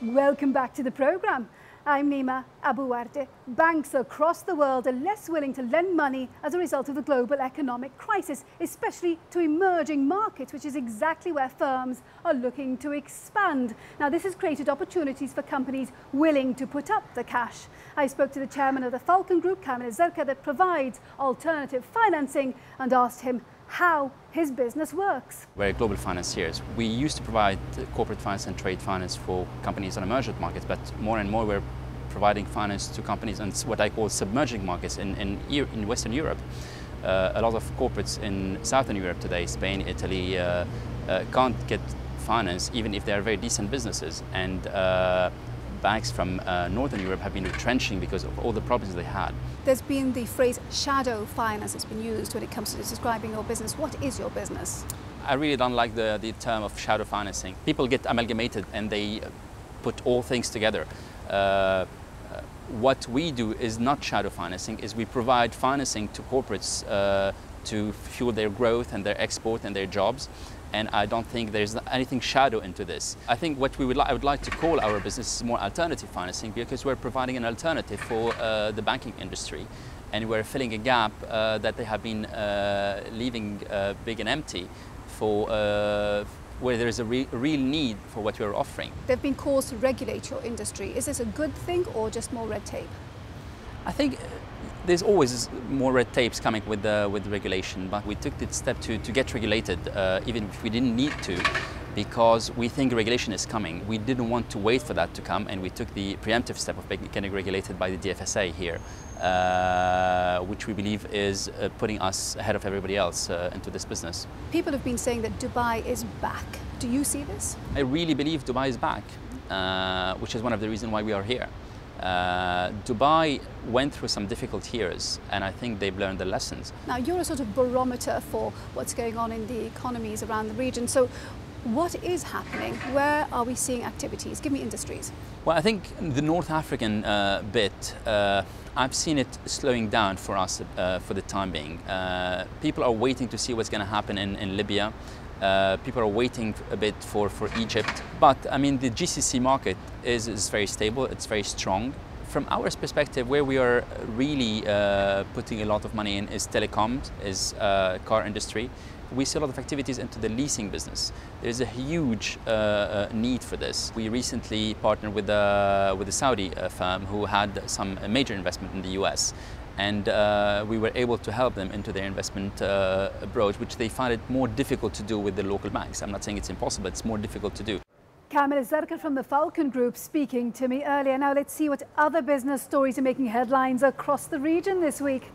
Welcome back to the programme. I'm Nima Abu Wardeh. Banks across the world are less willing to lend money as a result of the global economic crisis, especially to emerging markets, which is exactly where firms are looking to expand. Now, this has created opportunities for companies willing to put up the cash. I spoke to the chairman of the Falcon Group, Kamel Alzarka, that provides alternative financing, and asked him how his business works. We're global financiers. We used to provide corporate finance and trade finance for companies on emerging markets, but more and more we're providing finance to companies on what I call submerging markets in Western Europe. A lot of corporates in Southern Europe today, Spain, Italy, can't get finance even if they are very decent businesses. And banks from Northern Europe have been retrenching because of all the problems they had. There's been the phrase shadow finance that's been used when it comes to describing your business. What is your business? I really don't like the term of shadow financing. People get amalgamated and they put all things together. What we do is not shadow financing, is we provide financing to corporates to fuel their growth and their export and their jobs. And I don't think there's anything shadow into this. I think what I would like to call our business is more alternative financing, because we're providing an alternative for the banking industry. And we're filling a gap that they have been leaving big and empty for where there is a real need for what we're offering. There have been calls to regulate your industry. Is this a good thing or just more red tape? I think there's always more red tapes coming with regulation, but we took the step to get regulated, even if we didn't need to, because we think regulation is coming. We didn't want to wait for that to come, and we took the preemptive step of getting regulated by the DFSA here, which we believe is putting us ahead of everybody else into this business. People have been saying that Dubai is back. Do you see this? I really believe Dubai is back, which is one of the reasons why we are here. Dubai went through some difficult years, and I think they've learned the lessons. Now, you're a sort of barometer for what's going on in the economies around the region. So what is happening? Where are we seeing activities? Give me industries. Well, I think the North African bit, I've seen it slowing down for us for the time being. People are waiting to see what's going to happen in Libya. People are waiting a bit for Egypt. But I mean, the GCC market is very stable, it's very strong. From our perspective, where we are really putting a lot of money in is telecoms, is car industry. We see a lot of activities into the leasing business. There's a huge need for this. We recently partnered with a Saudi firm who had some major investment in the US. And we were able to help them into their investment abroad, which they find it more difficult to do with the local banks. I'm not saying it's impossible, it's more difficult to do. Kamel Alzarka from the Falcon Group speaking to me earlier. Now let's see what other business stories are making headlines across the region this week.